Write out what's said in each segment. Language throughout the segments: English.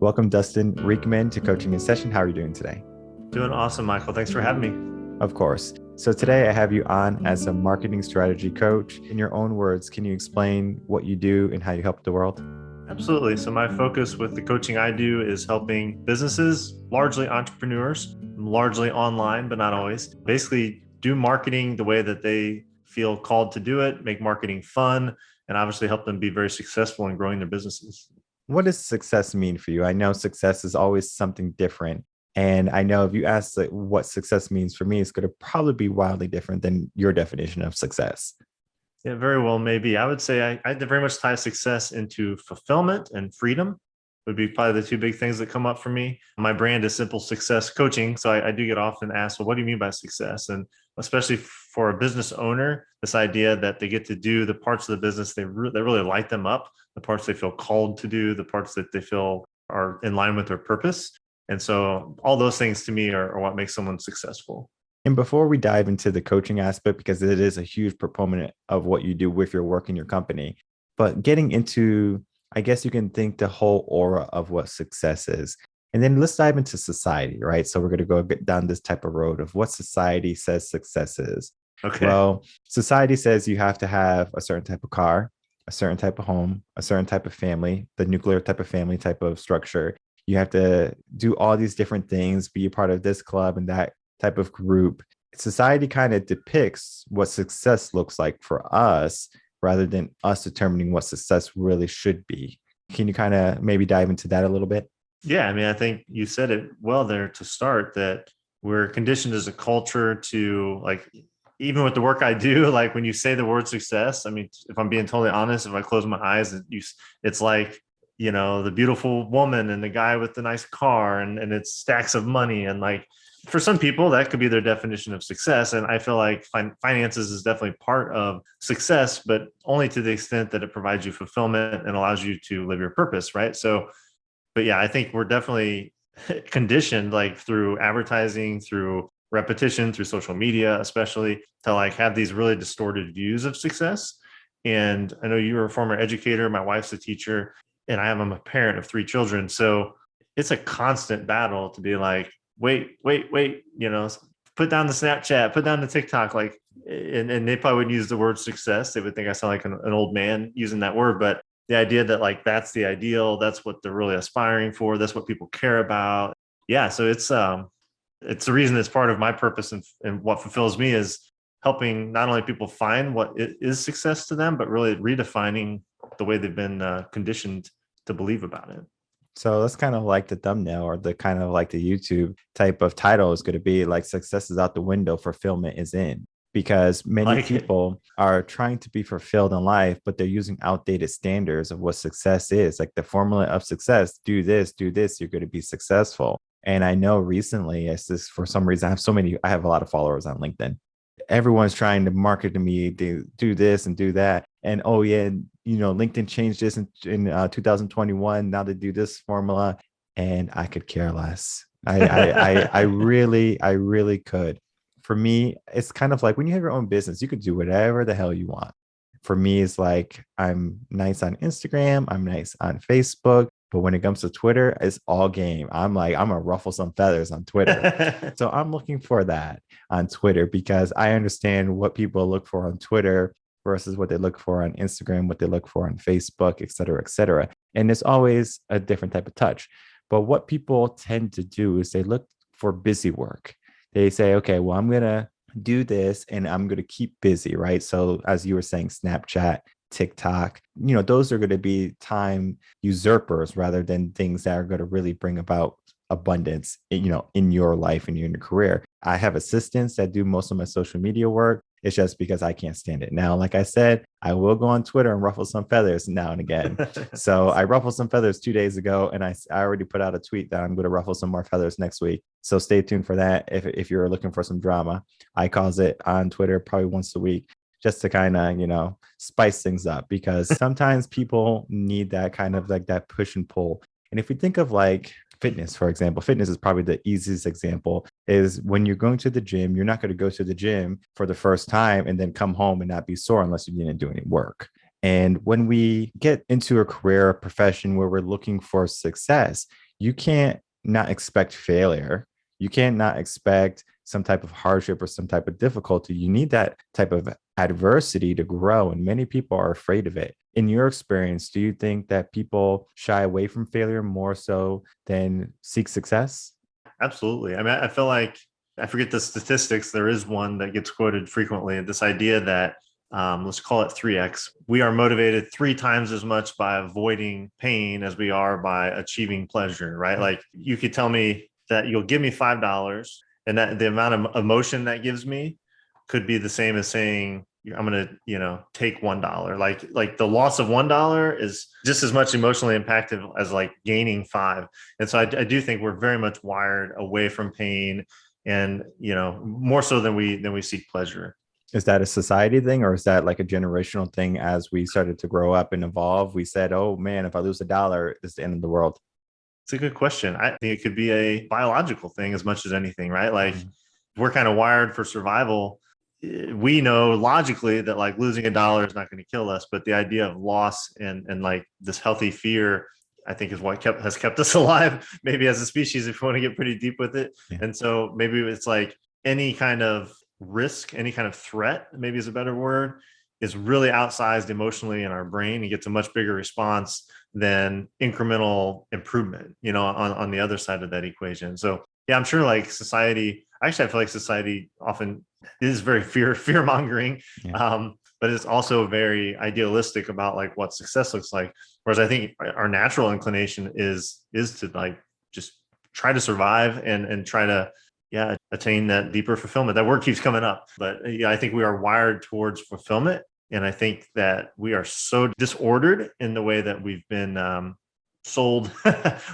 Welcome, Dustin Riechmann, to Coaching in Session. How are you doing today? Doing awesome, Michael. Thanks for having me. Of course. So today I have you on as a marketing strategy coach. In your own words, can you explain what you do and how you help the world? Absolutely. So my focus with the coaching I do is helping businesses, largely entrepreneurs, largely online, but not always, basically do marketing the way that they feel called to do it, make marketing fun, and obviously help them be very successful in growing their businesses. What does success mean for you? I know success is always something different. And I know if you ask what success means for me, it's going to probably be wildly different than your definition of success. Yeah, very well, maybe. I would say I very much tie success into fulfillment and freedom would be probably the two big things that come up for me. My brand is Simple Success Coaching. So I do get often asked, well, what do you mean by success? And especially for a business owner, this idea that they get to do the parts of the business that really light them up, the parts they feel called to do, the parts that they feel are in line with their purpose. And so all those things to me are what makes someone successful. And before we dive into the coaching aspect, because it is a huge proponent of what you do with your work in your company, but getting into, I guess you can think the whole aura of what success is. And then let's dive into society, right? So we're going to go down this type of road of what society says success is. Okay. Well, society says you have to have a certain type of car, a certain type of home, a certain type of family, the nuclear type of family type of structure. You have to do all these different things, be a part of this club and that type of group. Society kind of depicts what success looks like for us rather than us determining what success really should be. Can you kind of maybe dive into that a little bit? Yeah, I mean, I think you said it well there to start, that we're conditioned as a culture to, like, even with the work I do, like when you say the word success, I mean, if I'm being totally honest, if I close my eyes, it's like, the beautiful woman and the guy with the nice car and it's stacks of money. And like, for some people, that could be their definition of success. And I feel like finances is definitely part of success, but only to the extent that it provides you fulfillment and allows you to live your purpose, right? So, but yeah, I think we're definitely conditioned, like through advertising, through repetition, through social media, especially, to like have these really distorted views of success. And I know you were a former educator. My wife's a teacher, and I'm a parent of 3 children. So it's a constant battle to be like, wait, put down the Snapchat, put down the TikTok, like, and they probably wouldn't use the word success. They would think I sound like an old man using that word, but the idea that like, that's the ideal, that's what they're really aspiring for, that's what people care about. Yeah. So it's the reason it's part of my purpose, and what fulfills me is helping not only people find what is success to them, but really redefining the way they've been conditioned to believe about it. So that's kind of like the thumbnail or the kind of like the YouTube type of title is going to be like success is out the window, fulfillment is in. Because many people are trying to be fulfilled in life, but they're using outdated standards of what success is. Like the formula of success, do this, you're going to be successful. And I know recently, it's just for some reason, I have a lot of followers on LinkedIn. Everyone's trying to market to me, do this and do that. And oh yeah, LinkedIn changed this in 2021. Now they do this formula, and I could care less. I really could. For me, it's kind of like when you have your own business, you could do whatever the hell you want. For me, it's like I'm nice on Instagram, I'm nice on Facebook, but when it comes to Twitter, it's all game. I'm gonna ruffle some feathers on Twitter. So I'm looking for that on Twitter because I understand what people look for on Twitter versus what they look for on Instagram, what they look for on Facebook, et cetera, et cetera. And it's always a different type of touch. But what people tend to do is they look for busy work. They say, okay, well, I'm going to do this and I'm going to keep busy, right? So as you were saying, Snapchat, TikTok, those are going to be time usurpers rather than things that are going to really bring about abundance, in your life and in your career. I have assistants that do most of my social media work. It's just because I can't stand it. Now, like I said, I will go on Twitter and ruffle some feathers now and again. So I ruffled some feathers 2 days ago, and I already put out a tweet that I'm going to ruffle some more feathers next week. So stay tuned for that. If you're looking for some drama, I cause it on Twitter probably once a week, just to kind of, spice things up, because sometimes people need that kind of like that push and pull. And if you think of like fitness, for example, fitness is probably the easiest example. Is when you're going to the gym, you're not going to go to the gym for the first time and then come home and not be sore unless you didn't do any work. And when we get into a career, a profession where we're looking for success, you can't not expect failure. You can't not expect some type of hardship or some type of difficulty. You need that type of adversity to grow. And many people are afraid of it. In your experience, do you think that people shy away from failure more so than seek success? Absolutely. I mean, I feel like, I forget the statistics. There is one that gets quoted frequently. This idea that, let's call it 3x. We are motivated 3 times as much by avoiding pain as we are by achieving pleasure, right? Like you could tell me that you'll give me $5, and that the amount of emotion that gives me could be the same as saying I'm going to, take $1. Like the loss of $1 is just as much emotionally impactful as like gaining 5. And so I do think we're very much wired away from pain, and more so than we seek pleasure. Is that a society thing, or is that like a generational thing? As we started to grow up and evolve, we said, oh man, if I lose $1, it's the end of the world. It's a good question. I think it could be a biological thing as much as anything, right? Like Mhm. we're kind of wired for survival. We know logically that like losing $1 is not going to kill us, but the idea of loss and like this healthy fear, I think, is what has kept us alive, maybe as a species, if you want to get pretty deep with it. Yeah. And so maybe it's like any kind of risk, any kind of threat, maybe is a better word, is really outsized emotionally in our brain and gets a much bigger response than incremental improvement, on the other side of that equation. So yeah, I'm sure like society, actually, I feel like society often is very fear mongering, Yeah. but it's also very idealistic about like what success looks like. Whereas I think our natural inclination is to like just try to survive and try to, yeah, attain that deeper fulfillment. That word keeps coming up, but yeah, I think we are wired towards fulfillment. And I think that we are so disordered in the way that we've been sold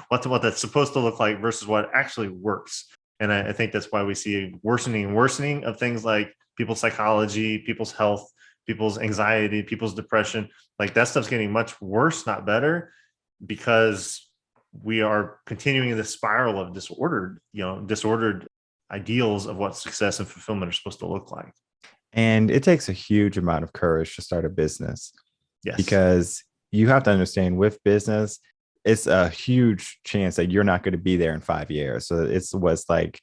what that's supposed to look like versus what actually works. And I think that's why we see a worsening and worsening of things like people's psychology, people's health, people's anxiety, people's depression. Like that stuff's getting much worse, not better, because we are continuing in this spiral of disordered ideals of what success and fulfillment are supposed to look like. And it takes a huge amount of courage to start a business, Yes. because you have to understand with business, it's a huge chance that you're not going to be there in 5 years. So it's what's like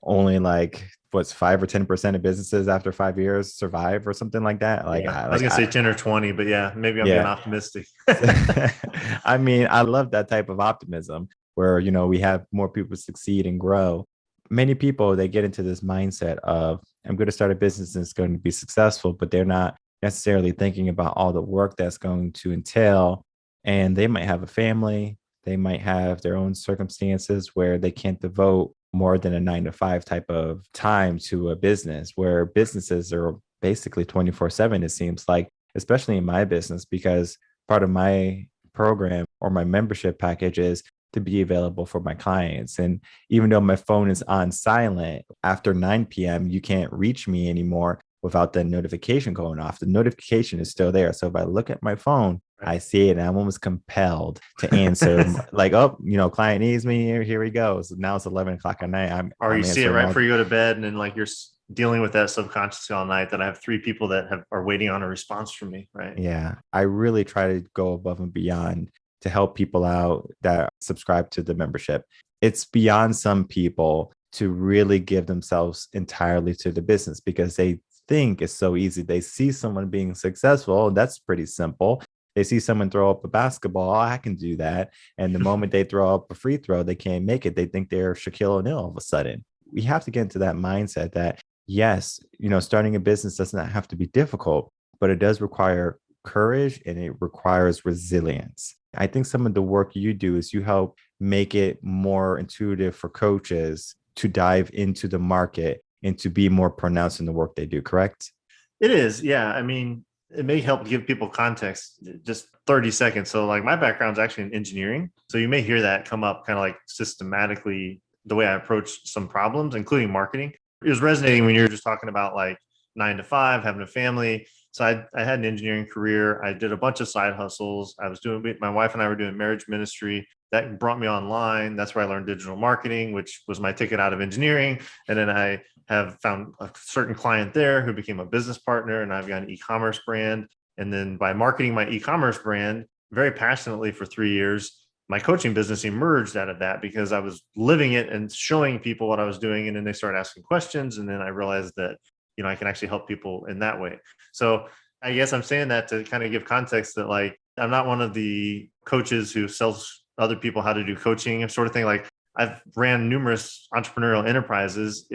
only like what's 5 or 10% of businesses after 5 years survive or something like that. Yeah. I was gonna say 10 or 20, but yeah, maybe I'm being Yeah. optimistic. I mean, I love that type of optimism where, we have more people succeed and grow. Many people, they get into this mindset of, I'm going to start a business and it's going to be successful, but they're not necessarily thinking about all the work that's going to entail. And they might have a family, they might have their own circumstances where they can't devote more than a 9 to 5 type of time to a business, where businesses are basically 24/7, it seems like, especially in my business, because part of my program or my membership package is to be available for my clients. And even though my phone is on silent, after 9 p.m., you can't reach me anymore without the notification going off. The notification is still there. So if I look at my phone, I see it and I'm almost compelled to answer, like, oh, client needs me. Here we go. So now it's 11 o'clock at night. Or I'm you see it answering right all. before you go to bed, and then like you're dealing with that subconsciously all night, that I have 3 people that are waiting on a response from me, right? Yeah, I really try to go above and beyond to help people out that subscribe to the membership. It's beyond some people to really give themselves entirely to the business because they think it's so easy. They see someone being successful, and that's pretty simple. They see someone throw up a basketball, oh, I can do that. And the moment they throw up a free throw, they can't make it. They think they're Shaquille O'Neal all of a sudden. We have to get into that mindset that, yes, starting a business does not have to be difficult, but it does require courage and it requires resilience. I think some of the work you do is you help make it more intuitive for coaches to dive into the market and to be more pronounced in the work they do, correct? It is. Yeah. I mean, it may help give people context, just 30 seconds. So like my background's actually in engineering. So you may hear that come up kind of like systematically the way I approach some problems, including marketing. It was resonating when you were just talking about like 9 to 5, having a family. So I had an engineering career. I did a bunch of side hustles. I was doing, my wife and I were doing marriage ministry. That brought me online. That's where I learned digital marketing, which was my ticket out of engineering. And then I have found a certain client there who became a business partner, and I've got an e-commerce brand. And then by marketing my e-commerce brand very passionately for 3 years, my coaching business emerged out of that because I was living it and showing people what I was doing. And then they started asking questions. And then I realized that, I can actually help people in that way. So I guess I'm saying that to kind of give context that, like, I'm not one of the coaches who sells other people how to do coaching sort of thing. Like, I've ran numerous entrepreneurial enterprises.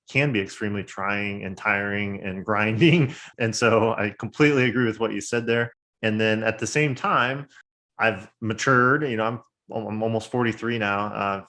Can be extremely trying and tiring and grinding. And so I completely agree with what you said there. And then at the same time, I've matured. I'm almost 43 now.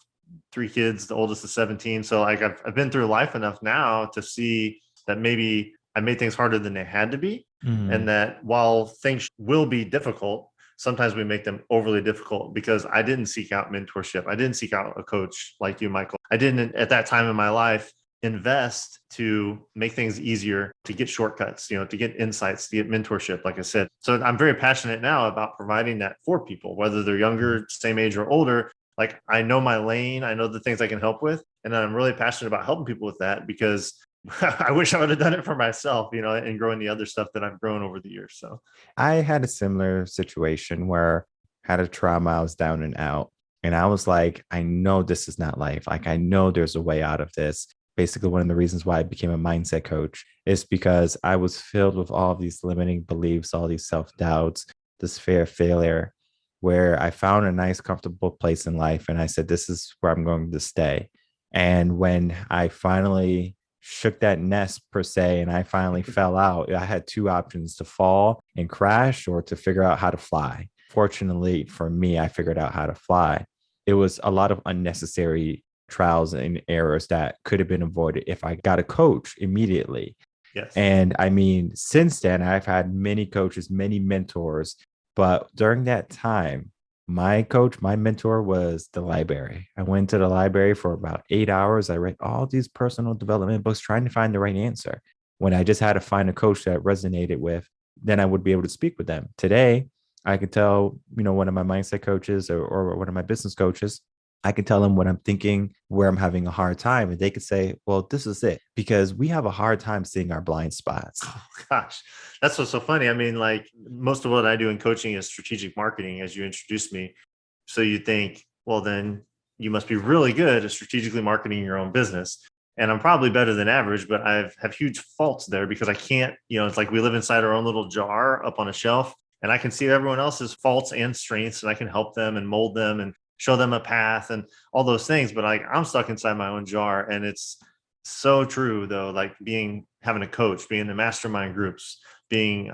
3 kids, the oldest is 17. So like I've been through life enough now to see that maybe I made things harder than they had to be. And that while things will be difficult, sometimes we make them overly difficult because I didn't seek out mentorship. I didn't seek out a coach like you, Michael. I didn't at that time in my life invest to make things easier, to get shortcuts, to get insights, to get mentorship, like I said. So I'm very passionate now about providing that for people, whether they're younger, same age, or older. Like, I know my lane, I know the things I can help with, and I'm really passionate about helping people with that because I wish I would have done it for myself, and growing the other stuff that I've grown over the years. So I had a similar situation where I had a trauma, I was down and out. And I was like, I know this is not life. Like, I know there's a way out of this. Basically, one of the reasons why I became a mindset coach is because I was filled with all of these limiting beliefs, all these self-doubts, this fear of failure, where I found a nice, comfortable place in life. And I said, this is where I'm going to stay. And when I finally shook that nest per se, and I finally fell out, I had two options: to fall and crash or to figure out how to fly. Fortunately for me, I figured out how to fly. It was a lot of unnecessary trials and errors that could have been avoided if I got a coach immediately. yes. And I mean, since then, I've had many coaches, many mentors. But during that time, my coach, my mentor was the library. I went to the library for about 8 hours. I read all these personal development books trying to find the right answer. When I just had to find a coach that resonated with, then I would be able to speak with them. Today, I could tell, one of my mindset coaches or one of my business coaches, I can tell them what I'm thinking, where I'm having a hard time, and they could say, well, this is it, because we have a hard time seeing our blind spots. Oh, gosh, that's what's so funny. I mean, like, most of what I do in coaching is strategic marketing, as you introduced me. So you think, well, then you must be really good at strategically marketing your own business. And I'm probably better than average, but I have huge faults there because I can't, it's like we live inside our own little jar up on a shelf, and I can see everyone else's faults and strengths, and I can help them and mold them and show them a path and all those things. But I'm stuck inside my own jar. And it's so true, though, like having a coach, being in mastermind groups, being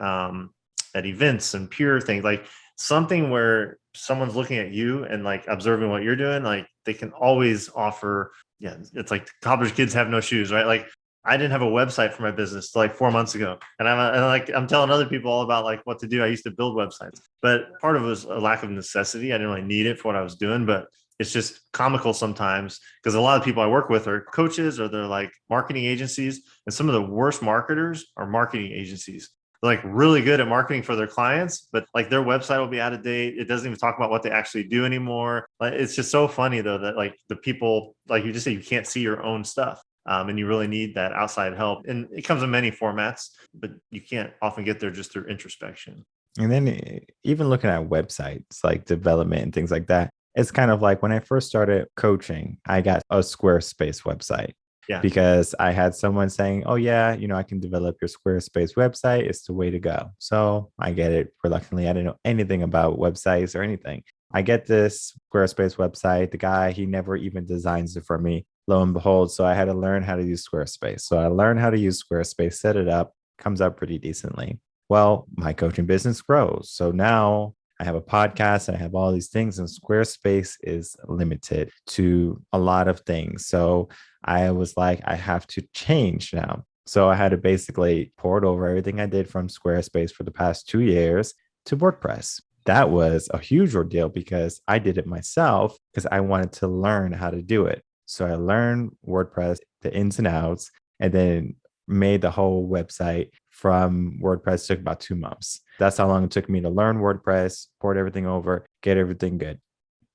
at events and peer things, like something where someone's looking at you and like observing what you're doing, like they can always offer. Yeah, it's like college kids have no shoes, right? Like, I didn't have a website for my business till like 4 months ago. And I'm telling other people all about like what to do. I used to build websites, but part of it was a lack of necessity. I didn't really need it for what I was doing, but it's just comical sometimes because a lot of people I work with are coaches or they're like marketing agencies. And some of the worst marketers are marketing agencies. They're like really good at marketing for their clients, but like their website will be out of date. It doesn't even talk about what they actually do anymore. Like, it's just so funny though, that like the people, like you just say, you can't see your own stuff. And you really need that outside help. And it comes in many formats, but you can't often get there just through introspection. And then even looking at websites like development and things like that, it's kind of like when I first started coaching, I got a Squarespace website. Yeah. Because I had someone saying, oh, yeah, I can develop your Squarespace website. It's the way to go. So I get it. Reluctantly, I didn't know anything about websites or anything. I get this Squarespace website. The guy, he never even designs it for me. Lo and behold, so I had to learn how to use Squarespace. So I learned how to use Squarespace, set it up, comes up pretty decently. Well, my coaching business grows. So now I have a podcast and I have all these things, and Squarespace is limited to a lot of things. So I was like, I have to change now. So I had to basically port over everything I did from Squarespace for the past 2 years to WordPress. That was a huge ordeal because I did it myself because I wanted to learn how to do it. So I learned WordPress, the ins and outs, and then made the whole website from WordPress. It took about 2 months. That's how long it took me to learn WordPress, port everything over, get everything good.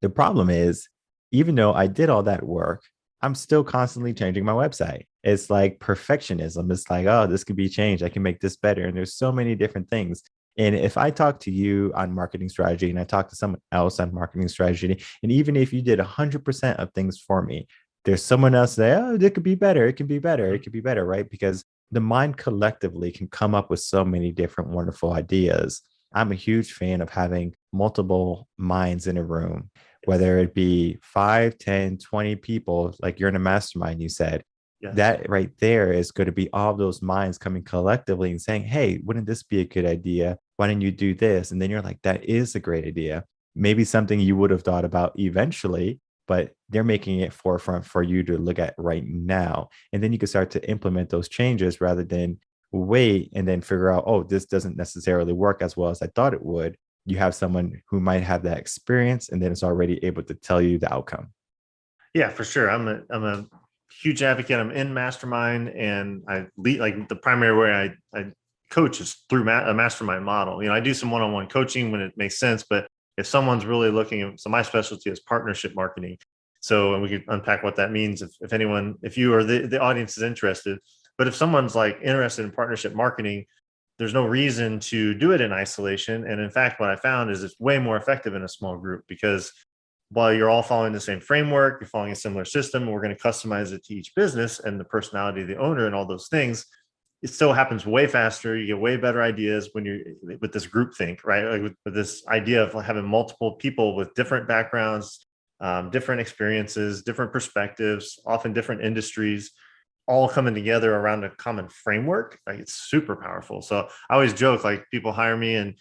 The problem is, even though I did all that work, I'm still constantly changing my website. It's like perfectionism. It's like, oh, this could be changed. I can make this better. And there's so many different things. And if I talk to you on marketing strategy and I talk to someone else on marketing strategy, and even if you did 100% of things for me, there's someone else that, oh, it could be better. It can be better. It could be better, right? Because the mind collectively can come up with so many different wonderful ideas. I'm a huge fan of having multiple minds in a room, whether it be 5, 10, 20 people, like you're in a mastermind, you said. Yes. That right there is going to be all those minds coming collectively and saying, hey, wouldn't this be a good idea? Why don't you do this? And then you're like, that is a great idea. Maybe something you would have thought about eventually, but they're making it forefront for you to look at right now. And then you can start to implement those changes rather than wait and then figure out, oh, this doesn't necessarily work as well as I thought it would. You have someone who might have that experience and then it's already able to tell you the outcome. Yeah, for sure. I'm a huge advocate. I'm in mastermind, and I lead, like the primary way I coach is through a mastermind model. I do some one-on-one coaching when it makes sense, but if someone's really looking at, so my specialty is partnership marketing. So, and we could unpack what that means if you or the audience is interested. But if someone's like interested in partnership marketing, there's no reason to do it in isolation. And in fact, what I found is it's way more effective in a small group, because while you're all following the same framework, you're following a similar system, and we're going to customize it to each business and the personality of the owner and all those things. It still happens way faster. You get way better ideas when you're with this group think, right? Like with this idea of having multiple people with different backgrounds, different experiences, different perspectives, often different industries, all coming together around a common framework. Like, it's super powerful. So I always joke, like, people hire me and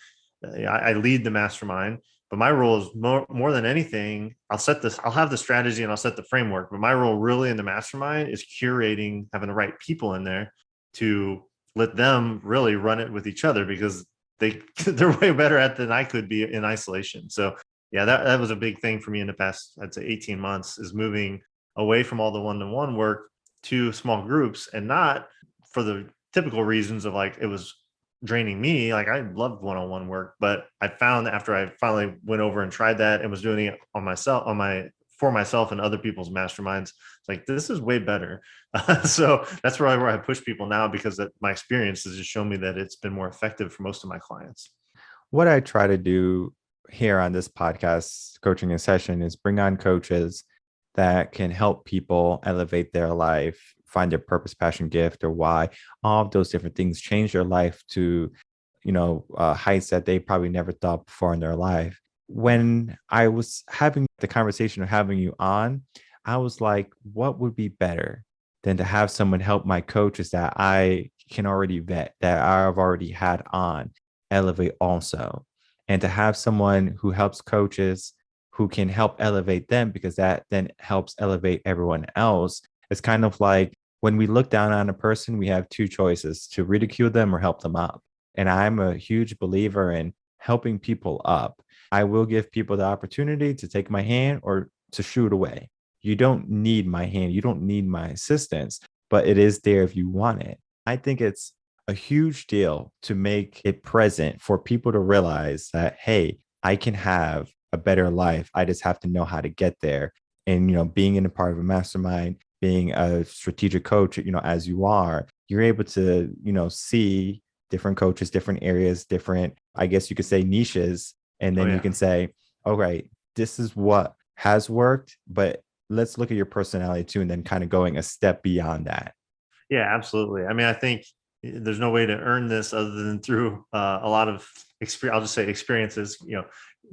I lead the mastermind, but my role is more than anything, I'll have the strategy and I'll set the framework. But my role really in the mastermind is curating, having the right people in there to let them really run it with each other, because they're way better at it than I could be in isolation. So yeah, that was a big thing for me in the past, I'd say 18 months, is moving away from all the one-to-one work to small groups, and not for the typical reasons of like, it was draining me. Like, I loved one-on-one work, but I found after I finally went over and tried that and was doing it for myself and other people's masterminds, it's like, this is way better. So that's really where I push people now, because my experience has just shown me that it's been more effective for most of my clients. What I try to do here on this podcast, Coaching in Session, is bring on coaches that can help people elevate their life, find their purpose, passion, gift, or why. All of those different things change their life to, heights that they probably never thought before in their life. When I was having the conversation of having you on, I was like, what would be better than to have someone help my coaches that I can already vet, that I've already had on, elevate also, and to have someone who helps coaches who can help elevate them, because that then helps elevate everyone else. It's kind of like when we look down on a person, we have two choices: to ridicule them or help them up. And I'm a huge believer in helping people up. I will give people the opportunity to take my hand or to shoot away. You don't need my hand, you don't need my assistance, but it is there if you want it. I think it's a huge deal to make it present for people to realize that, hey, I can have a better life. I just have to know how to get there. And, being in a part of a mastermind, being a strategic coach, as you are, you're able to, see different coaches, different areas, different, I guess you could say, niches. And then you can say, all right, this is what has worked, but let's look at your personality too. And then kind of going a step beyond that. Yeah, absolutely. I mean, I think there's no way to earn this other than through a lot of experience. I'll just say experiences,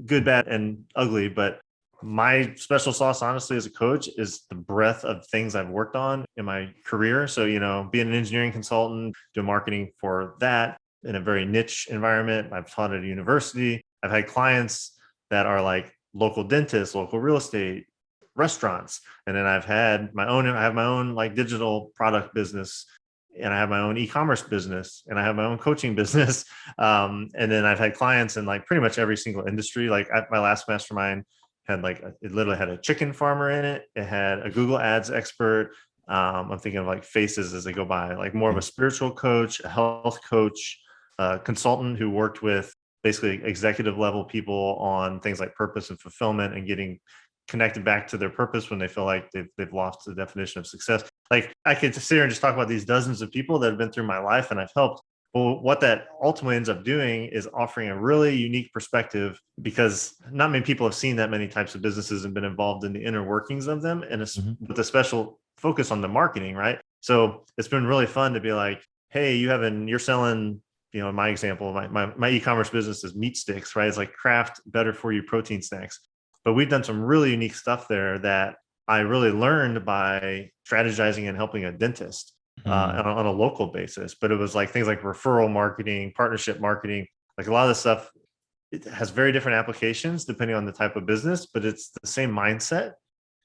good, bad, and ugly. But my special sauce, honestly, as a coach, is the breadth of things I've worked on in my career. So, being an engineering consultant, doing marketing for that in a very niche environment. I've taught at a university. I've had clients that are like local dentists, local real estate, restaurants. And then I have my own like digital product business, and I have my own e-commerce business, and I have my own coaching business. And then I've had clients in like pretty much every single industry. Like at my last mastermind had it literally had a chicken farmer in it. It had a Google Ads expert. I'm thinking of like faces as they go by, like more of a spiritual coach, a health coach, a consultant who worked with basically executive level people on things like purpose and fulfillment and getting connected back to their purpose when they feel like they've lost the definition of success. Like, I could sit here and just talk about these dozens of people that have been through my life and I've helped, Well, what that ultimately ends up doing is offering a really unique perspective, because not many people have seen that many types of businesses and been involved in the inner workings of them, and with a special focus on the marketing, right? So it's been really fun to be like, hey, you're selling, in my example, my e-commerce business is meat sticks, right? It's like craft better for you protein snacks. But we've done some really unique stuff there that I really learned by strategizing and helping a dentist on a local basis. But it was like things like referral marketing, partnership marketing, like a lot of the stuff. It has very different applications depending on the type of business, but it's the same mindset.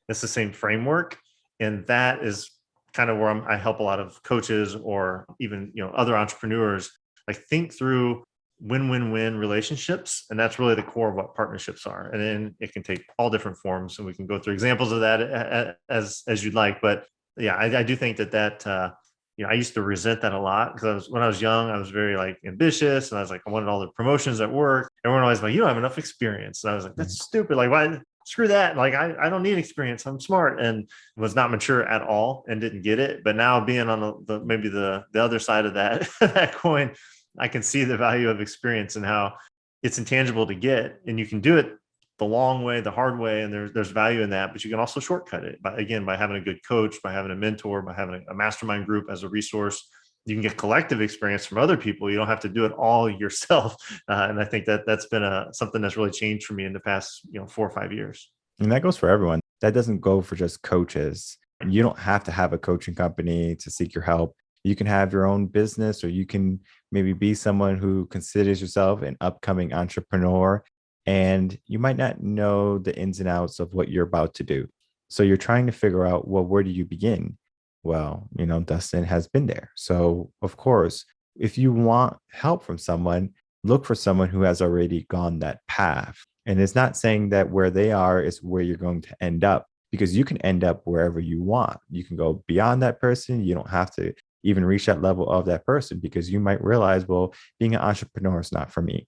It's the same framework. And that is kind of where I help a lot of coaches or even, other entrepreneurs, like think through win-win-win relationships. And that's really the core of what partnerships are. And then it can take all different forms. And we can go through examples of that as you'd like. But yeah, I do think that I used to resent that a lot, because when I was young, I was very like ambitious, and I was like, I wanted all the promotions at work. Everyone always like, you don't have enough experience. And I was like, that's stupid. Like, why? Screw that. Like, I don't need experience. I'm smart, and was not mature at all and didn't get it. But now, being on maybe the other side of that, that coin, I can see the value of experience and how it's intangible to get, and you can do it the long way, the hard way, and there's value in that. But you can also shortcut it by having a good coach, by having a mentor, by having a mastermind group as a resource. You can get collective experience from other people. You don't have to do it all yourself. And I think that's been something that's really changed for me in the past 4 or 5 years. And that goes for everyone. That doesn't go for just coaches. You don't have to have a coaching company to seek your help. You can have your own business, or you can maybe be someone who considers yourself an upcoming entrepreneur, and you might not know the ins and outs of what you're about to do. So you're trying to figure out, well, where do you begin? Well, Dustin has been there. So, of course, if you want help from someone, look for someone who has already gone that path. And it's not saying that where they are is where you're going to end up, because you can end up wherever you want. You can go beyond that person. You don't have to even reach that level of that person, because you might realize, well, being an entrepreneur is not for me.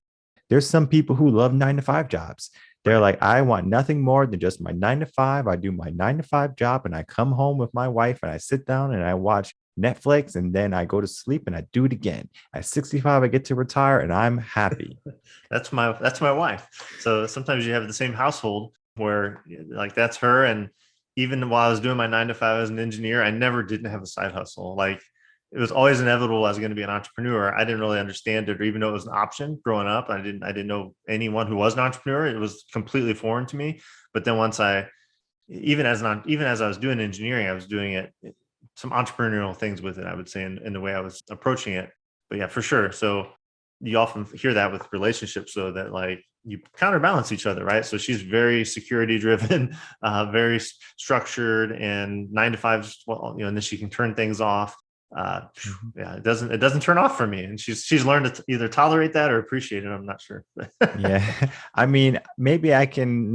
There's some people who love 9 to 5 jobs. They're like, I want nothing more than just my 9 to 5. I do my 9 to 5 job, and I come home with my wife, and I sit down and I watch Netflix, and then I go to sleep and I do it again. At 65, I get to retire and I'm happy. That's my wife. So sometimes you have the same household where, like, that's her. And even while I was doing my 9 to 5 as an engineer, I never didn't have a side hustle. Like, it was always inevitable I was going to be an entrepreneur. I didn't really understand it or even know it was an option growing up. I didn't know anyone who was an entrepreneur. It was completely foreign to me. But then once even as I was doing engineering, I was doing it, some entrepreneurial things with it, I would say, in the way I was approaching it. But yeah, for sure. So you often hear that with relationships, though, that like you counterbalance each other, right? So she's very security driven, very structured, and 9 to 5, well, and then she can turn things off. Yeah, it doesn't turn off for me, and she's learned to either tolerate that or appreciate it. I'm not sure. Yeah. I mean, maybe I can,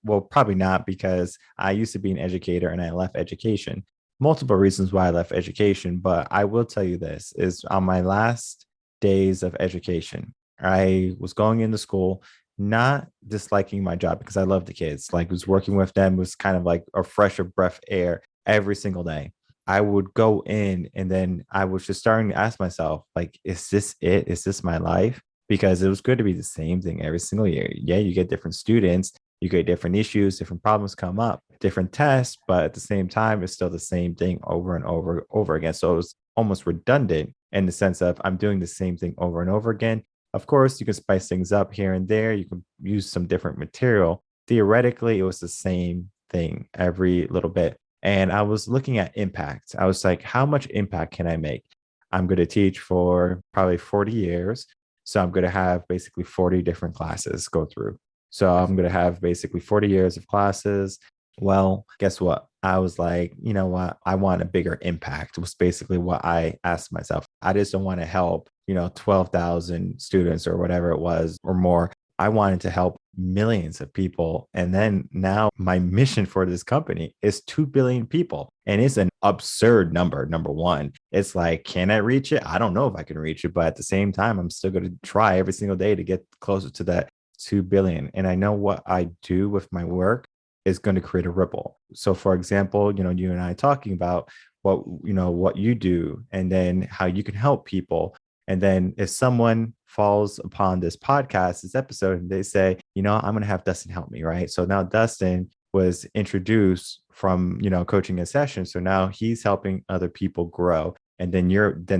well, probably not, because I used to be an educator and I left education. Multiple reasons why I left education, but I will tell you this is on my last days of education, I was going into school, not disliking my job because I love the kids. Like, was working with them was kind of like a fresher breath air every single day. I would go in, and then I was just starting to ask myself, like, is this it? Is this my life? Because it was good to be the same thing every single year. Yeah, you get different students, you get different issues, different problems come up, different tests, but at the same time, it's still the same thing over and over again. So it was almost redundant in the sense of I'm doing the same thing over and over again. Of course, you can spice things up here and there. You can use some different material. Theoretically, it was the same thing every little bit. And I was looking at impact. I was like, how much impact can I make? I'm going to teach for probably 40 years. So I'm going to have basically 40 different classes go through. So I'm going to have basically 40 years of classes. Well, guess what? I was like, you know what? I want a bigger impact, was basically what I asked myself. I just don't want to help, 12,000 students or whatever it was or more. I wanted to help millions of people. And then now my mission for this company is 2 billion people. And it's an absurd number. Number one, it's like, can I reach it? I don't know if I can reach it, but at the same time, I'm still going to try every single day to get closer to that 2 billion. And I know what I do with my work is going to create a ripple. So for example, you and I talking about what you do, and then how you can help people. And then if someone falls upon this podcast, this episode, and they say, I'm going to have Dustin help me, right? So now Dustin was introduced from, coaching a session. So now he's helping other people grow. And then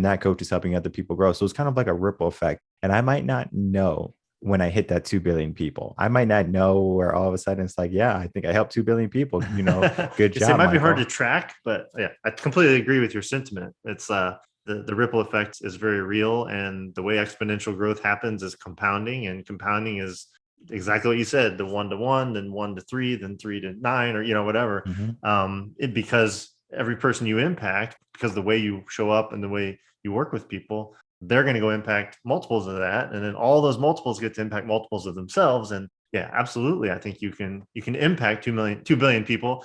that coach is helping other people grow. So it's kind of like a ripple effect. And I might not know when I hit that 2 billion people. I might not know where all of a sudden it's like, yeah, I think I helped 2 billion people, good job. It might Michael. be hard to track, but yeah, I completely agree with your sentiment. It's the ripple effect is very real. And the way exponential growth happens is compounding, and compounding is exactly what you said, the 1 to 1, then 1 to 3, then 3 to 9, or, whatever. Because every person you impact, because the way you show up and the way you work with people, they're going to go impact multiples of that. And then all those multiples get to impact multiples of themselves. And yeah, absolutely. I think you can impact 2 billion people.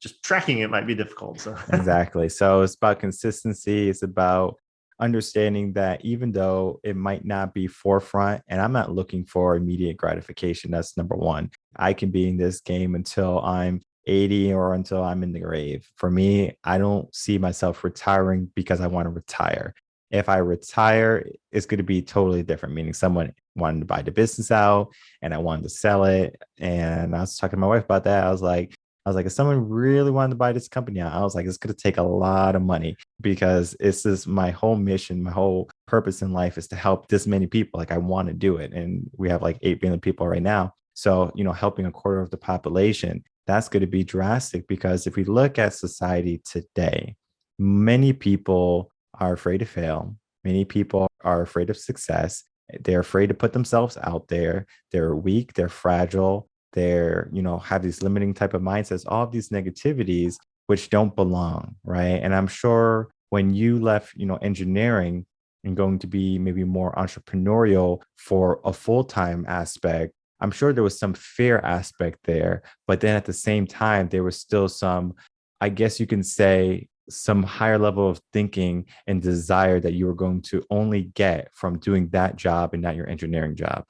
Just tracking it might be difficult. So exactly. So it's about consistency. It's about understanding that even though it might not be forefront, and I'm not looking for immediate gratification, that's number one. I can be in this game until I'm 80 or until I'm in the grave. For me, I don't see myself retiring because I want to retire. If I retire, it's going to be totally different, meaning someone wanted to buy the business out and I wanted to sell it. And I was talking to my wife about that. I was like, if someone really wanted to buy this company out, I was like, it's going to take a lot of money because it's just my whole mission, my whole purpose in life is to help this many people. Like I want to do it. And we have like 8 billion people right now. So, helping a quarter of the population, that's going to be drastic because if we look at society today, many people are afraid to fail. Many people are afraid of success. They're afraid to put themselves out there. They're weak, they're fragile, they're, have these limiting type of mindsets, all of these negativities which don't belong, right? And I'm sure when you left, engineering and going to be maybe more entrepreneurial for a full-time aspect, I'm sure there was some fear aspect there, but then at the same time, there was still some, I guess you can say, some higher level of thinking and desire that you were going to only get from doing that job and not your engineering job.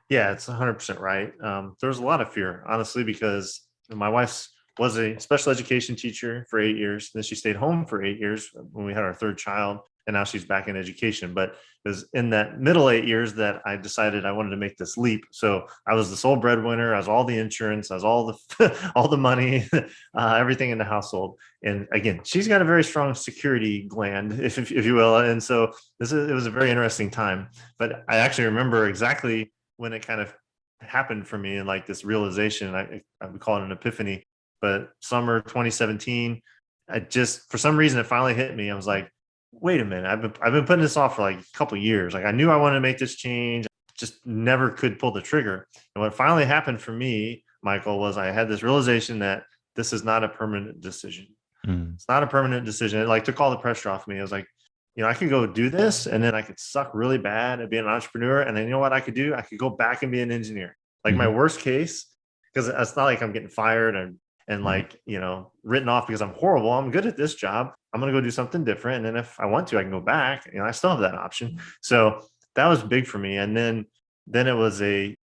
Yeah, it's 100% right. There was a lot of fear, honestly, because my wife was a special education teacher for 8 years. Then she stayed home for 8 years when we had our third child, and now she's back in education. But it was in that middle 8 years that I decided I wanted to make this leap. So I was the sole breadwinner. I was all the insurance. I was all the all the money, everything in the household. And again, she's got a very strong security gland, if you will. And so it was a very interesting time. But I actually remember exactly when it kind of happened for me, and like this realization, I would call it an epiphany, but summer 2017, for some reason, it finally hit me. I was like, wait a minute, I've been putting this off for like a couple of years. Like I knew I wanted to make this change, just never could pull the trigger. And what finally happened for me, Michael, was I had this realization that this is not a permanent decision. It's not a permanent decision. It like took all the pressure off me. I was like, I could go do this and then I could suck really bad at being an entrepreneur. And then you know what I could do? I could go back and be an engineer. Like my worst case, because it's not like I'm getting fired and like, written off because I'm horrible. I'm good at this job. I'm going to go do something different. And then if I want to, I can go back. I still have that option. So that was big for me. And then it was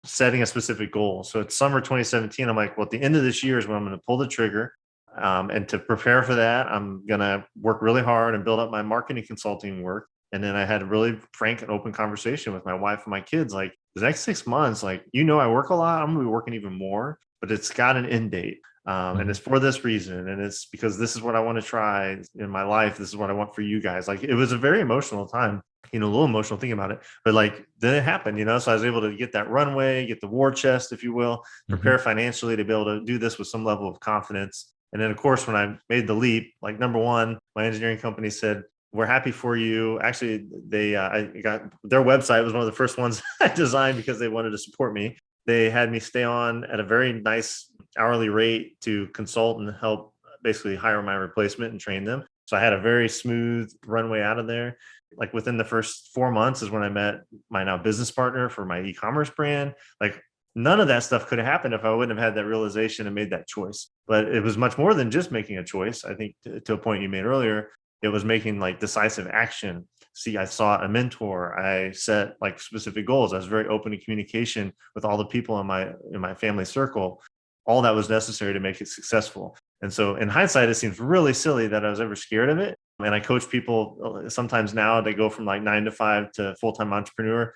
setting a specific goal. So it's summer 2017. I'm like, well, at the end of this year is when I'm going to pull the trigger. And to prepare for that, I'm going to work really hard and build up my marketing consulting work. And then I had a really frank and open conversation with my wife and my kids. Like the next 6 months, like, I work a lot. I'm going to be working even more, but it's got an end date. And it's for this reason. And it's because this is what I want to try in my life. This is what I want for you guys. Like it was a very emotional time, a little emotional thinking about it, but like then it happened, so I was able to get that runway, get the war chest, if you will, prepare financially to be able to do this with some level of confidence. And then, of course, when I made the leap, like number one, my engineering company said, we're happy for you. Actually, I got their website was one of the first ones I designed because they wanted to support me. They had me stay on at a very nice hourly rate to consult and help basically hire my replacement and train them. So I had a very smooth runway out of there. Like within the first 4 months is when I met my now business partner for my e-commerce brand. Like none of that stuff could have happened if I wouldn't have had that realization and made that choice. But it was much more than just making a choice. I think to a point you made earlier, it was making like decisive action. See, I sought a mentor. I set like specific goals. I was very open to communication with all the people in my family circle. All that was necessary to make it successful. And so in hindsight, it seems really silly that I was ever scared of it. And I coach people sometimes now, they go from like 9 to 5 to full-time entrepreneur.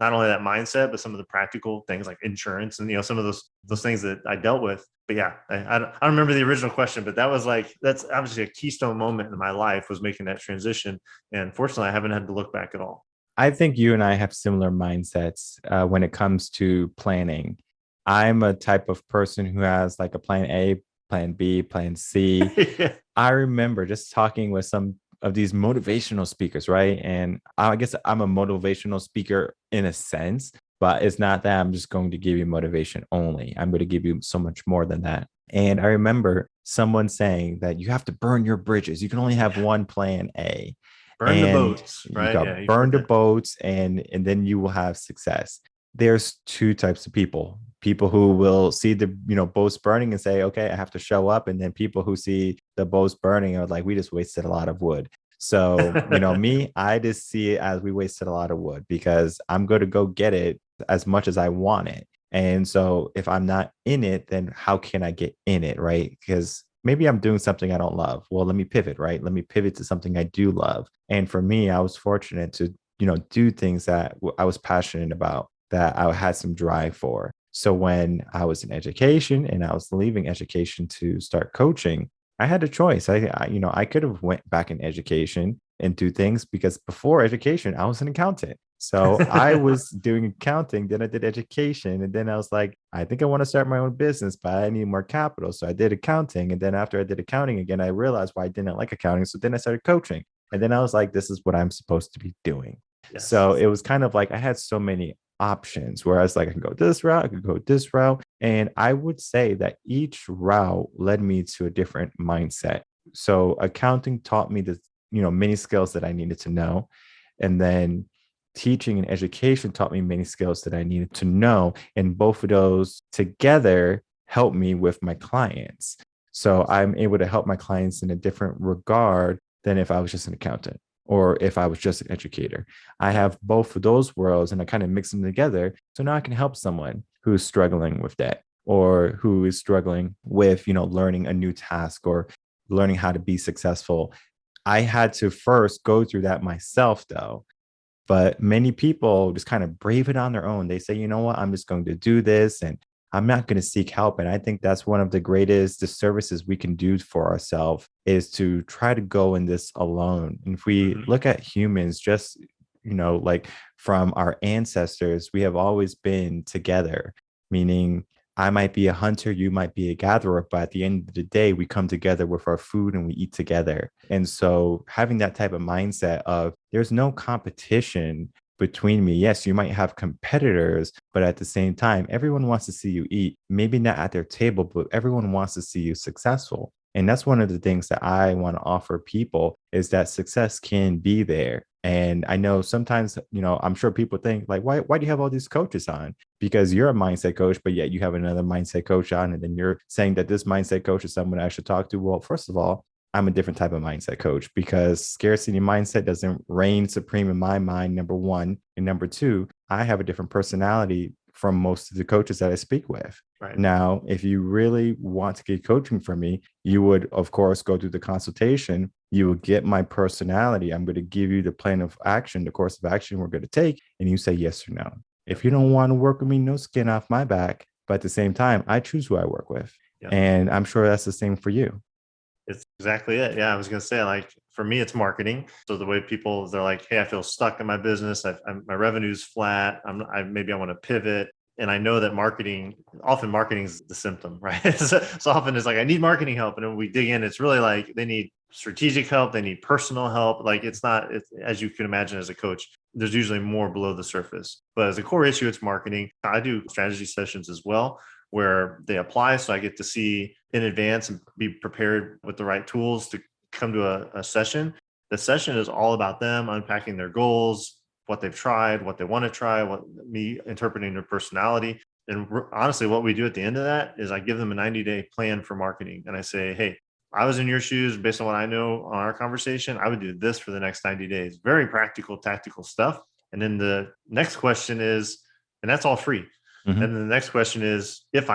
Not only that mindset, but some of the practical things like insurance and, some of those things that I dealt with. But yeah, I don't remember the original question, but that's obviously a keystone moment in my life, was making that transition. And fortunately, I haven't had to look back at all. I think you and I have similar mindsets when it comes to planning. I'm a type of person who has like a plan A, plan B, plan C. Yeah. I remember just talking with some of these motivational speakers, right? And I guess I'm a motivational speaker in a sense, but it's not that I'm just going to give you motivation only. I'm going to give you so much more than that. And I remember someone saying that you have to burn your bridges. You can only have one plan A, Burn the and boats, you right? Yeah, got you've burn heard the that. boats, and then you will have success. There's two types of people who will see the boats burning and say, okay, I have to show up, and then people who see the boats burning are like, we just wasted a lot of wood. So me, I just see it as we wasted a lot of wood because I'm going to go get it as much as I want it. And so if I'm not in it, then how can I get in it, right? Because maybe I'm doing something I don't love. Well, let me pivot, right? Let me pivot to something I do love. And for me, I was fortunate to do things that I was passionate about, that I had some drive for. So when I was in education and I was leaving education to start coaching, I had a choice. I could have went back in education and do things, because before education, I was an accountant. So I was doing accounting, then I did education, and then I was like, I think I want to start my own business, but I need more capital. So I did accounting, and then after I did accounting again, I realized why I didn't like accounting. So then I started coaching, and then I was like, this is what I'm supposed to be doing. Yes. So it was kind of like I had so many options where I was like, I can go this route, I could go this route. And I would say that each route led me to a different mindset. So accounting taught me the, many skills that I needed to know. And then teaching and education taught me many skills that I needed to know. And both of those together helped me with my clients. So I'm able to help my clients in a different regard than if I was just an accountant or if I was just an educator. I have both of those worlds and I kind of mix them together. So now I can help someone who's struggling with that, or who is struggling with, learning a new task or learning how to be successful. I had to first go through that myself though. But many people just kind of brave it on their own. They say, you know what, I'm just going to do this and I'm not going to seek help. And I think that's one of the greatest disservices we can do for ourselves, is to try to go in this alone. And if we Mhm. look at humans, just, like from our ancestors, we have always been together, meaning I might be a hunter, you might be a gatherer, but at the end of the day, we come together with our food and we eat together. And so having that type of mindset of there's no competition between me. Yes, you might have competitors, but at the same time, everyone wants to see you eat, maybe not at their table, but everyone wants to see you successful. And that's one of the things that I want to offer people, is that success can be there. And I know sometimes, I'm sure people think like, why do you have all these coaches on? Because you're a mindset coach, but yet you have another mindset coach on, and then you're saying that this mindset coach is someone I should talk to. Well, first of all, I'm a different type of mindset coach, because scarcity mindset doesn't reign supreme in my mind, number one. And number two, I have a different personality from most of the coaches that I speak with. Right. Now, if you really want to get coaching from me, you would, of course, go through the consultation. You will get my personality. I'm going to give you the plan of action, the course of action we're going to take, and you say yes or no. If you don't want to work with me, no skin off my back. But at the same time, I choose who I work with. Yeah. And I'm sure that's the same for you. It's exactly it. Yeah, I was going to say, like, for me, it's marketing. So the way people, they're like, hey, I feel stuck in my business. My revenue's flat. Maybe I want to pivot. And I know that often marketing is the symptom, right? So often it's like, I need marketing help. And when we dig in, it's really like they need strategic help. They need personal help. Like as you can imagine as a coach, there's usually more below the surface. But as a core issue, it's marketing. I do strategy sessions as well, where they apply. So I get to see in advance and be prepared with the right tools to come to a session. The session is all about them unpacking their goals, what they've tried, what they want to try, me interpreting their personality. And honestly, what we do at the end of that is I give them a 90-day plan for marketing. And I say, hey, I was in your shoes based on what I know on our conversation. I would do this for the next 90 days. Very practical, tactical stuff. And then the next question is, and that's all free. Mhm. And then the next question is, if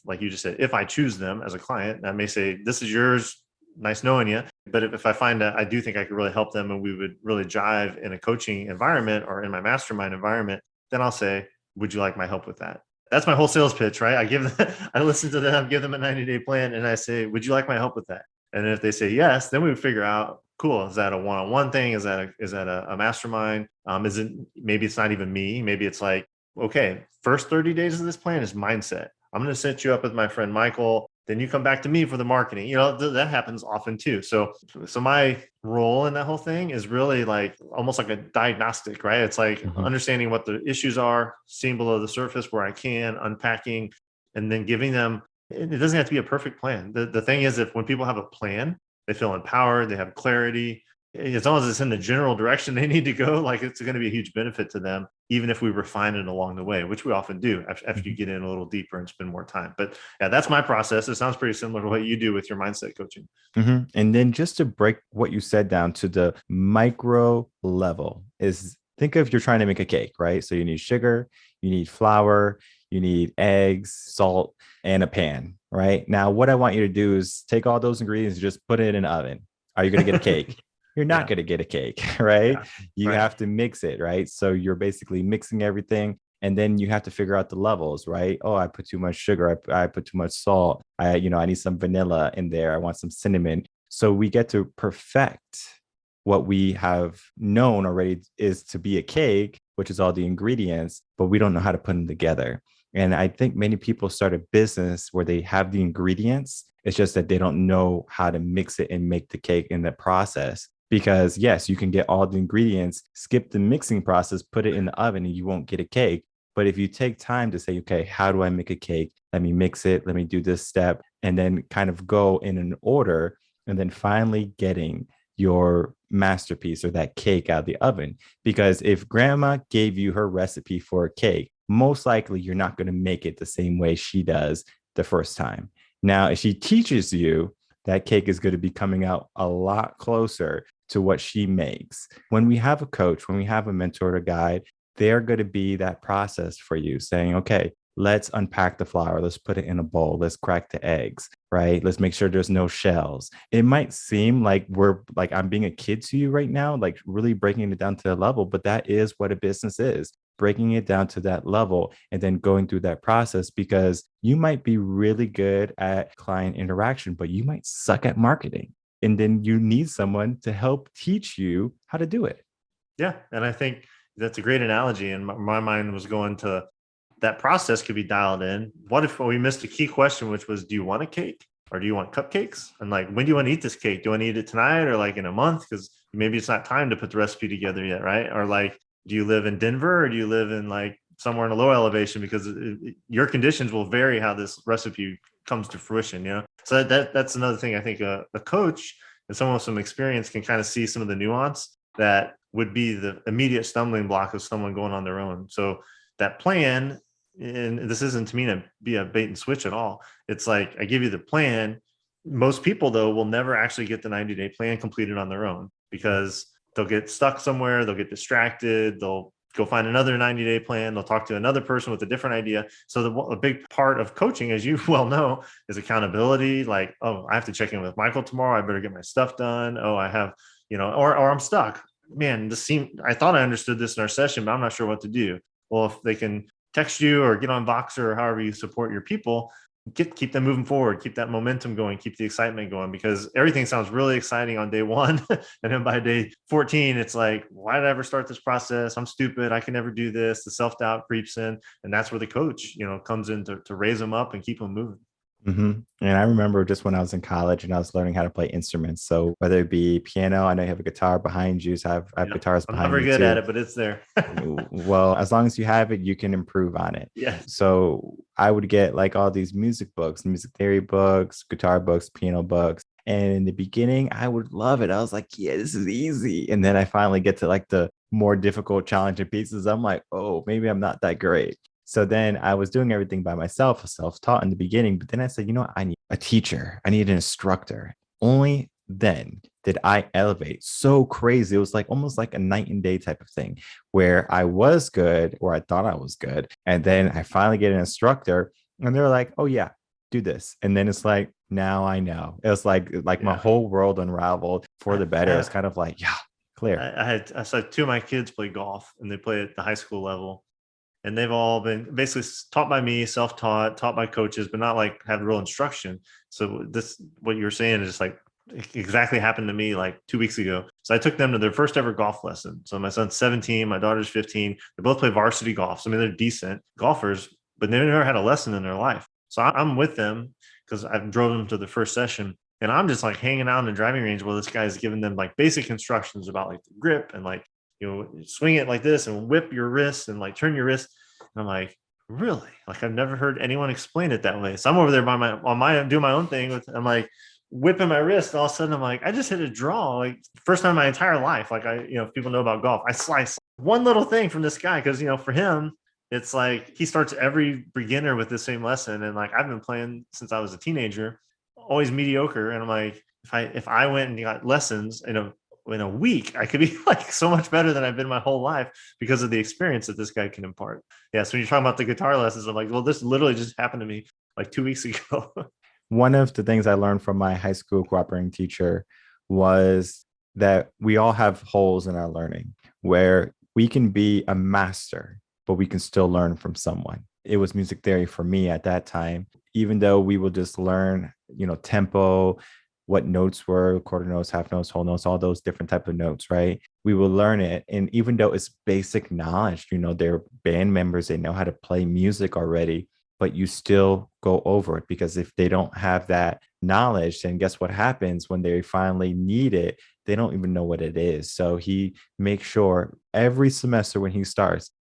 like you just said, if I choose them as a client, I may say, this is yours. Nice knowing you. But if I find that I do think I could really help them and we would really jive in a coaching environment or in my mastermind environment, then I'll say, would you like my help with that? That's my whole sales pitch, right? I listen to them, give them a 90-day plan, and I say, would you like my help with that? And if they say yes, then we would figure out, cool, is that a one-on-one thing? Is that a mastermind? Is it, maybe it's not even me. Maybe it's like, okay, first 30 days of this plan is mindset. I'm going to set you up with my friend Michael. Then you come back to me for the marketing. That happens often too. So my role in that whole thing is really like almost like a diagnostic, right? It's like Mhm. understanding what the issues are, seeing below the surface where I can, unpacking, and then giving them. It doesn't have to be a perfect plan. The thing is, if when people have a plan, they feel empowered, they have clarity. As long as it's in the general direction they need to go, like it's going to be a huge benefit to them, even if we refine it along the way, which we often do after you Mhm. get in a little deeper and spend more time. But yeah, that's my process. It sounds pretty similar to what you do with your mindset coaching. Mhm. And then just to break what you said down to the micro level is think of you're trying to make a cake, right? So you need sugar, you need flour, you need eggs, salt, and a pan, right? Now, what I want you to do is take all those ingredients and just put it in an oven. Are you going to get a cake? You're not Yeah, going to get a cake, right? yeah, You right. have to mix it, right? So you're basically mixing everything and then you have to figure out the levels, right? Oh, I put too much sugar, I put too much salt, I need some vanilla in there, I want some cinnamon. So we get to perfect what we have known already is to be a cake, which is all the ingredients, but we don't know how to put them together. And I think many people start a business where they have the ingredients, it's just that they don't know how to mix it and make the cake in the process. Because yes, you can get all the ingredients, skip the mixing process, put it in the oven, and you won't get a cake. But if you take time to say, okay, how do I make a cake? Let me mix it. Let me do this step. And then kind of go in an order. And then finally getting your masterpiece or that cake out of the oven. Because if grandma gave you her recipe for a cake, most likely you're not going to make it the same way she does the first time. Now, if she teaches you, that cake is going to be coming out a lot closer to what she makes. When we have a coach, when we have a mentor or guide, they're going to be that process for you saying, okay, let's unpack the flour. Let's put it in a bowl. Let's crack the eggs, right? Let's make sure there's no shells. It might seem like I'm being a kid to you right now, like really breaking it down to the level, but that is what a business is, breaking it down to that level and then going through that process because you might be really good at client interaction, but you might suck at marketing. And then you need someone to help teach you how to do it. Yeah. And I think that's a great analogy. And my mind was going to that process could be dialed in. What if we missed a key question, which was, do you want a cake or do you want cupcakes? And like, when do you want to eat this cake? Do I need it tonight or like in a month? Because maybe it's not time to put the recipe together yet, right? Or like, do you live in Denver or do you live in like somewhere in a low elevation? Because your conditions will vary how this recipe comes to fruition. So that's another thing. I think a coach and someone with some experience can kind of see some of the nuance that would be the immediate stumbling block of someone going on their own. So that plan, and this isn't to me to be a bait and switch at all. It's like I give you the plan. Most people, though, will never actually get the 90-day plan completed on their own because they'll get stuck somewhere, they'll get distracted, they'll go find another 90-day plan, they'll talk to another person with a different idea. So a big part of coaching, as you well know, is accountability. Like, oh, I have to check in with Michael tomorrow, I better get my stuff done. Oh, I have, or I'm stuck. Man, I thought I understood this in our session, but I'm not sure what to do. Well, if they can text you or get on Voxer or however you support your people, keep them moving forward, keep that momentum going, keep the excitement going, because everything sounds really exciting on day one. And then by day 14, it's like, why did I ever start this process? I'm stupid. I can never do this. The self-doubt creeps in. And that's where the coach, comes in to raise them up and keep them moving. Mm-hmm. And I remember just when I was in college and I was learning how to play instruments. So whether it be piano, I know you have a guitar behind you. So I have Yeah. guitars I'm not behind very me good at too. it, but it's there. Well, as long as you have it, you can improve on it. Yes. So I would get like all these music books, music theory books, guitar books, piano books. And in the beginning, I would love it. I was like, yeah, this is easy. And then I finally get to like the more difficult, challenging pieces. I'm like, oh, maybe I'm not that great. So then I was doing everything by myself, self taught in the beginning. But then I said, I need a teacher, I need an instructor. Only then did I elevate so crazy. It was like almost like a night and day type of thing where I was good or I thought I was good. And then I finally get an instructor and they're like, oh, yeah, do this. And then it's like, now I know. It was like my Yeah. whole world unraveled for the better. It's I, kind of like, yeah, clear. I saw two of my kids play golf and they play at the high school level. And they've all been basically taught by me, self-taught, taught by coaches, but not like have real instruction. So this, what you're saying is like exactly happened to me like 2 weeks ago. So I took them to their first ever golf lesson. So my son's 17, my daughter's 15. They both play varsity golf. So I mean, they're decent golfers, but they've never had a lesson in their life. So I'm with them because I drove them to the first session. And I'm just like hanging out in the driving range while this guy's giving them like basic instructions about like the grip and like, swing it like this and whip your wrist and like turn your wrist. And I'm like, really? Like I've never heard anyone explain it that way. So I'm over there doing my own thing I'm like whipping my wrist. And all of a sudden I'm like, I just hit a draw. Like first time in my entire life. Like if people know about golf, I slice one little thing from this guy. Cause for him, it's like he starts every beginner with the same lesson. And like I've been playing since I was a teenager, always mediocre. And I'm like, if I went and got lessons, in a week, I could be like so much better than I've been my whole life because of the experience that this guy can impart. Yeah. So when you're talking about the guitar lessons, I'm like, well, this literally just happened to me like 2 weeks ago. One of the things I learned from my high school cooperating teacher was that we all have holes in our learning where we can be a master, but we can still learn from someone. It was music theory for me at that time, even though we will just learn, tempo, what notes were, quarter notes, half notes, whole notes, all those different type of notes, right? We will learn it. And even though it's basic knowledge, they're band members, they know how to play music already, but you still go over it because if they don't have that knowledge, then guess what happens when they finally need it? They don't even know what it is. So he makes sure every semester when he starts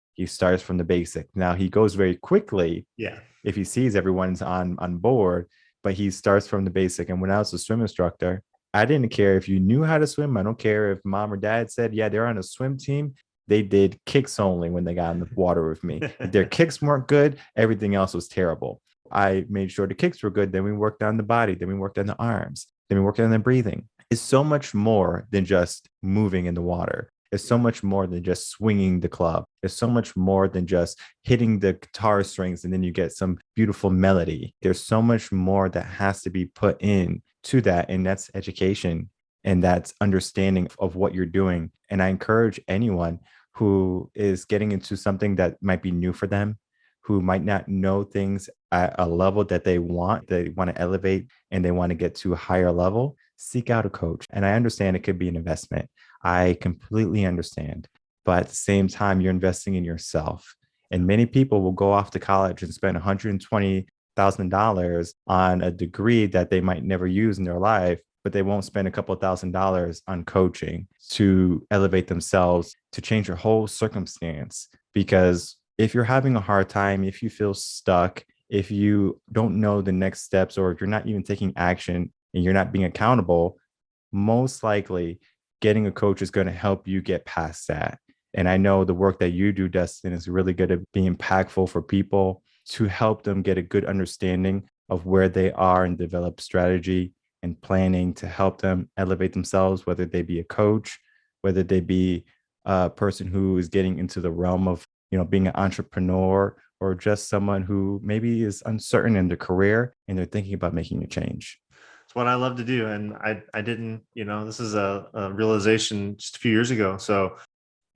from the basic. Now he goes very quickly. Yeah. If he sees everyone's on board, but he starts from the basic. And when I was a swim instructor, I didn't care if you knew how to swim. I don't care if mom or dad said, yeah, they're on a swim team. They did kicks only when they got in the water with me. If their kicks weren't good, everything else was terrible. I made sure the kicks were good. Then we worked on the body. Then we worked on the arms. Then we worked on the breathing. It's so much more than just moving in the water. It's so much more than just swinging the club. It's so much more than just hitting the guitar strings and then you get some beautiful melody. There's so much more that has to be put in to that. And that's education and that's understanding of what you're doing. And I encourage anyone who is getting into something that might be new for them, who might not know things at a level that they want to elevate and they want to get to a higher level, seek out a coach. And I understand it could be an investment. I completely understand. But at the same time, you're investing in yourself. And many people will go off to college and spend $120,000 on a degree that they might never use in their life, but they won't spend a couple of $1,000s on coaching to elevate themselves, to change your whole circumstance. Because if you're having a hard time, if you feel stuck, if you don't know the next steps, or if you're not even taking action and you're not being accountable, most likely getting a coach is going to help you get past that. And I know the work that you do, Dustin, is really good at being impactful for people to help them get a good understanding of where they are and develop strategy and planning to help them elevate themselves, whether they be a coach, whether they be a person who is getting into the realm of, being an entrepreneur, or just someone who maybe is uncertain in their career and they're thinking about making a change. It's what I love to do. And I didn't, this is a realization just a few years ago. So,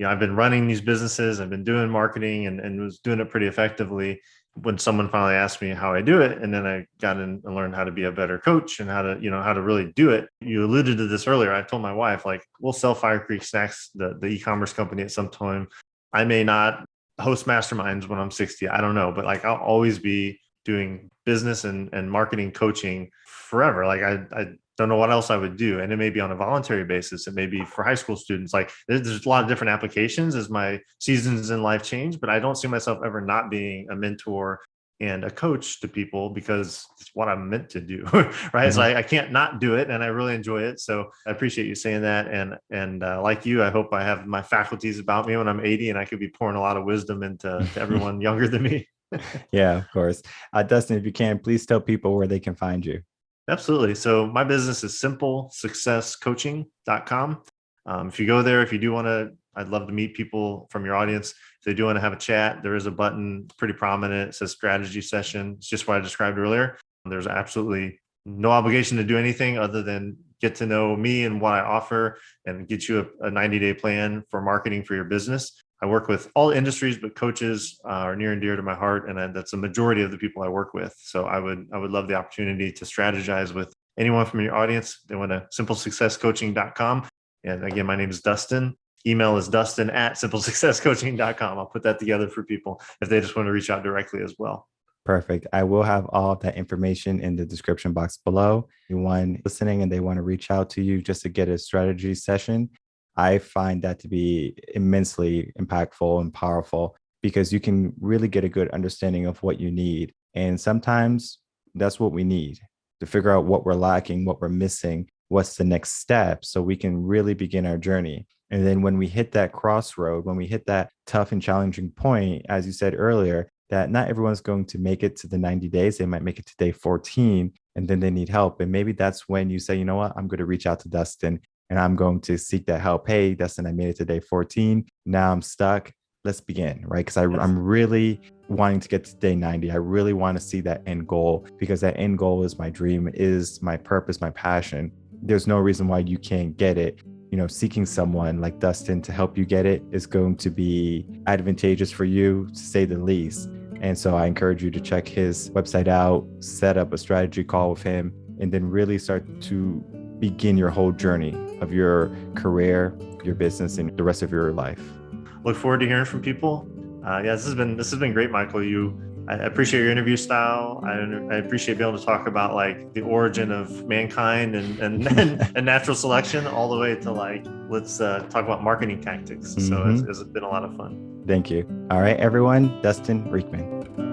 I've been running these businesses, I've been doing marketing and was doing it pretty effectively when someone finally asked me how I do it. And then I got in and learned how to be a better coach and how to really do it. You alluded to this earlier. I told my wife, like, we'll sell Fire Creek Snacks, the e-commerce company, at some time. I may not host masterminds when I'm 60. I don't know, but like I'll always be doing business and marketing coaching forever. Like I don't know what else I would do. And it may be on a voluntary basis. It may be for high school students. Like there's a lot of different applications as my seasons in life change, but I don't see myself ever not being a mentor and a coach to people because it's what I'm meant to do. Right. Mm-hmm. So I can't not do it. And I really enjoy it. So I appreciate you saying that. And like you, I hope I have my faculties about me when I'm 80 and I could be pouring a lot of wisdom into everyone younger than me. Yeah, of course. Dustin, if you can, please tell people where they can find you. Absolutely. So my business is simplesuccesscoaching.com. If you go there, if you do want to, I'd love to meet people from your audience. If they do want to have a chat, there is a button pretty prominent. It says strategy session. It's just what I described earlier. There's absolutely no obligation to do anything other than get to know me and what I offer and get you a 90-day plan for marketing for your business. I work with all industries, but coaches are near and dear to my heart, and that's a majority of the people I work with. So I would love the opportunity to strategize with anyone from your audience. They want to simplesuccesscoaching.com. And again, my name is Dustin. Email is dustin@simplesuccesscoaching.com. I'll put that together for people if they just want to reach out directly as well. Perfect. I will have all of that information in the description box below. Anyone listening and they want to reach out to you just to get a strategy session, I find that to be immensely impactful and powerful because you can really get a good understanding of what you need. And sometimes that's what we need to figure out what we're lacking, what we're missing, what's the next step so we can really begin our journey. And then when we hit that crossroad, when we hit that tough and challenging point, as you said earlier, that not everyone's going to make it to the 90 days. They might make it to day 14 and then they need help. And maybe that's when you say, you know what, I'm going to reach out to Dustin and I'm going to seek that help. Hey, Dustin, I made it to day 14. Now I'm stuck. Let's begin, right? Because I'm really wanting to get to day 90. I really want to see that end goal because that end goal is my dream, is my purpose, my passion. There's no reason why you can't get it. You know, seeking someone like Dustin to help you get it is going to be advantageous for you, to say the least. And so I encourage you to check his website out, set up a strategy call with him, and then really start to begin your whole journey of your career, your business, and the rest of your life. Look forward to hearing from people. This has been great, Michael. I appreciate your interview style. I appreciate being able to talk about like the origin of mankind and natural selection, all the way to like let's talk about marketing tactics. So it's been a lot of fun. Thank you. All right, everyone. Dustin Riechmann.